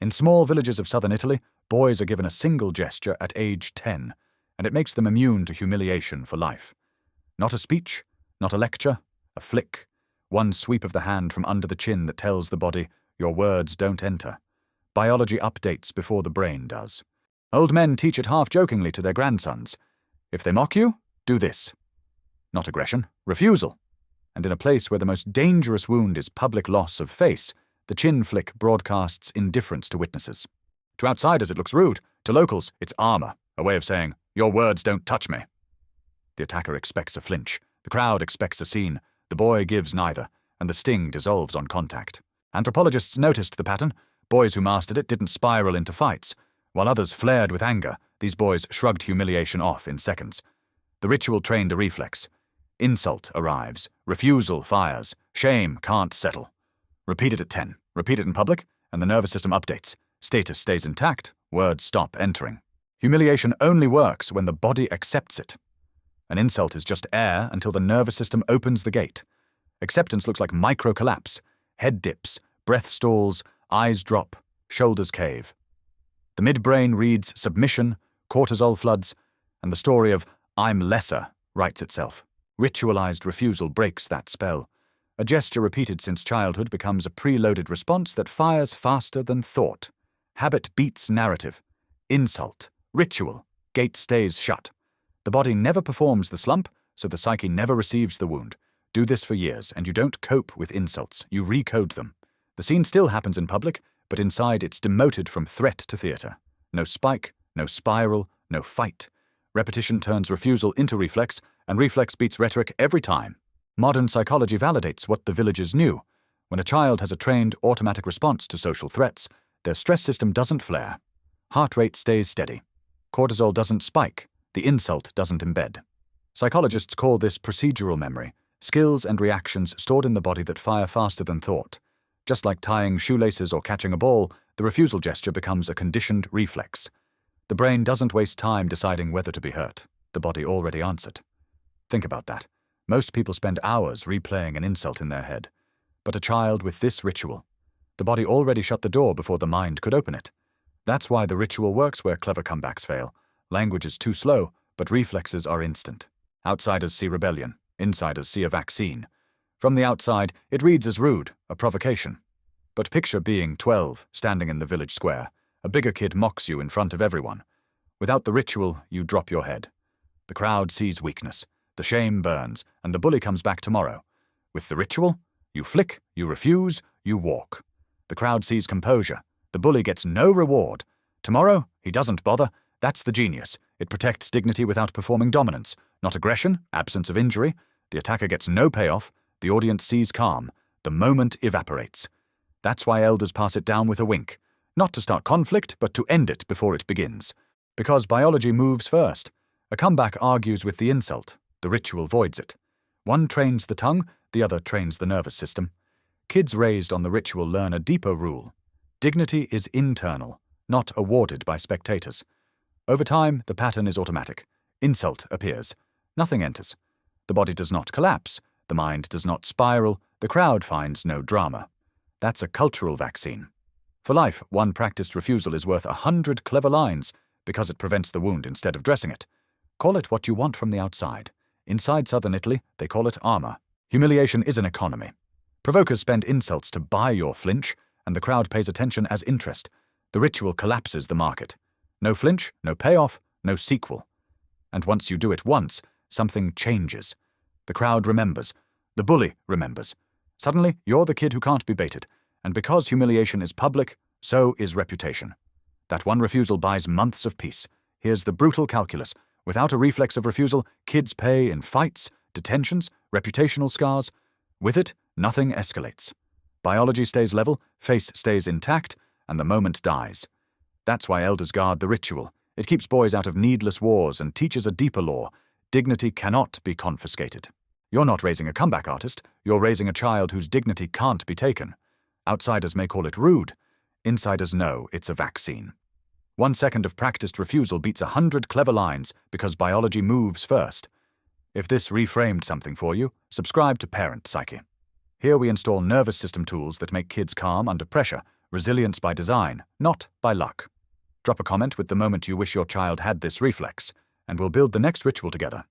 In small villages of southern Italy, boys are given a single gesture at age 10, and it makes them immune to humiliation for life. Not a speech, not a lecture, a flick, one sweep of the hand from under the chin that tells the body, your words don't enter. Biology updates before the brain does. Old men teach it half-jokingly to their grandsons. If they mock you, do this. Not aggression, refusal. And in a place where the most dangerous wound is public loss of face, the chin flick broadcasts indifference to witnesses. To outsiders it looks rude, to locals it's armor, a way of saying, your words don't touch me. The attacker expects a flinch, the crowd expects a scene, the boy gives neither, and the sting dissolves on contact. Anthropologists noticed the pattern. Boys who mastered it didn't spiral into fights. While others flared with anger, these boys shrugged humiliation off in seconds. The ritual trained a reflex. Insult arrives, refusal fires, shame can't settle. Repeat it at 10, repeat it in public, and the nervous system updates. Status stays intact, words stop entering. Humiliation only works when the body accepts it. An insult is just air until the nervous system opens the gate. Acceptance looks like micro-collapse, head dips, breath stalls, eyes drop, shoulders cave. The midbrain reads submission, cortisol floods, and the story of I'm lesser writes itself. Ritualized refusal breaks that spell. A gesture repeated since childhood becomes a preloaded response that fires faster than thought. Habit beats narrative. Insult, ritual, gate stays shut. The body never performs the slump, so the psyche never receives the wound. Do this for years, and you don't cope with insults, you recode them. The scene still happens in public, but inside it's demoted from threat to theater. No spike, no spiral, no fight. Repetition turns refusal into reflex, and reflex beats rhetoric every time. Modern psychology validates what the villagers knew. When a child has a trained automatic response to social threats, their stress system doesn't flare. Heart rate stays steady. Cortisol doesn't spike. The insult doesn't embed. Psychologists call this procedural memory, skills and reactions stored in the body that fire faster than thought. Just like tying shoelaces or catching a ball, the refusal gesture becomes a conditioned reflex. The brain doesn't waste time deciding whether to be hurt. The body already answered. Think about that. Most people spend hours replaying an insult in their head. But a child with this ritual, the body already shut the door before the mind could open it. That's why the ritual works where clever comebacks fail. Language is too slow, but reflexes are instant. Outsiders see rebellion. Insiders see a vaccine. From the outside, it reads as rude, a provocation. But picture being 12, standing in the village square. A bigger kid mocks you in front of everyone. Without the ritual, you drop your head. The crowd sees weakness. The shame burns, and the bully comes back tomorrow. With the ritual, you flick, you refuse, you walk. The crowd sees composure. The bully gets no reward. Tomorrow, he doesn't bother. That's the genius. It protects dignity without performing dominance. Not aggression, absence of injury. The attacker gets no payoff. The audience sees calm. The moment evaporates. That's why elders pass it down with a wink. Not to start conflict, but to end it before it begins. Because biology moves first. A comeback argues with the insult. The ritual voids it. One trains the tongue, the other trains the nervous system. Kids raised on the ritual learn a deeper rule. Dignity is internal, not awarded by spectators. Over time, the pattern is automatic. Insult appears. Nothing enters. The body does not collapse. The mind does not spiral. The crowd finds no drama. That's a cultural vaccine. For life, one practiced refusal is worth 100 clever lines because it prevents the wound instead of dressing it. Call it what you want from the outside. Inside southern Italy, they call it armor. Humiliation is an economy. Provokers spend insults to buy your flinch, and the crowd pays attention as interest. The ritual collapses the market. No flinch, no payoff, no sequel. And once you do it once, something changes. The crowd remembers. The bully remembers. Suddenly, you're the kid who can't be baited. And because humiliation is public, so is reputation. That one refusal buys months of peace. Here's the brutal calculus. Without a reflex of refusal, kids pay in fights, detentions, reputational scars. With it, nothing escalates. Biology stays level, face stays intact, and the moment dies. That's why elders guard the ritual. It keeps boys out of needless wars and teaches a deeper law. Dignity cannot be confiscated. You're not raising a comeback artist, you're raising a child whose dignity can't be taken. Outsiders may call it rude. Insiders know it's a vaccine. 1 second of practiced refusal beats 100 clever lines because biology moves first. If this reframed something for you, subscribe to Parent Psyche. Here we install nervous system tools that make kids calm under pressure, resilience by design, not by luck. Drop a comment with the moment you wish your child had this reflex, and we'll build the next ritual together.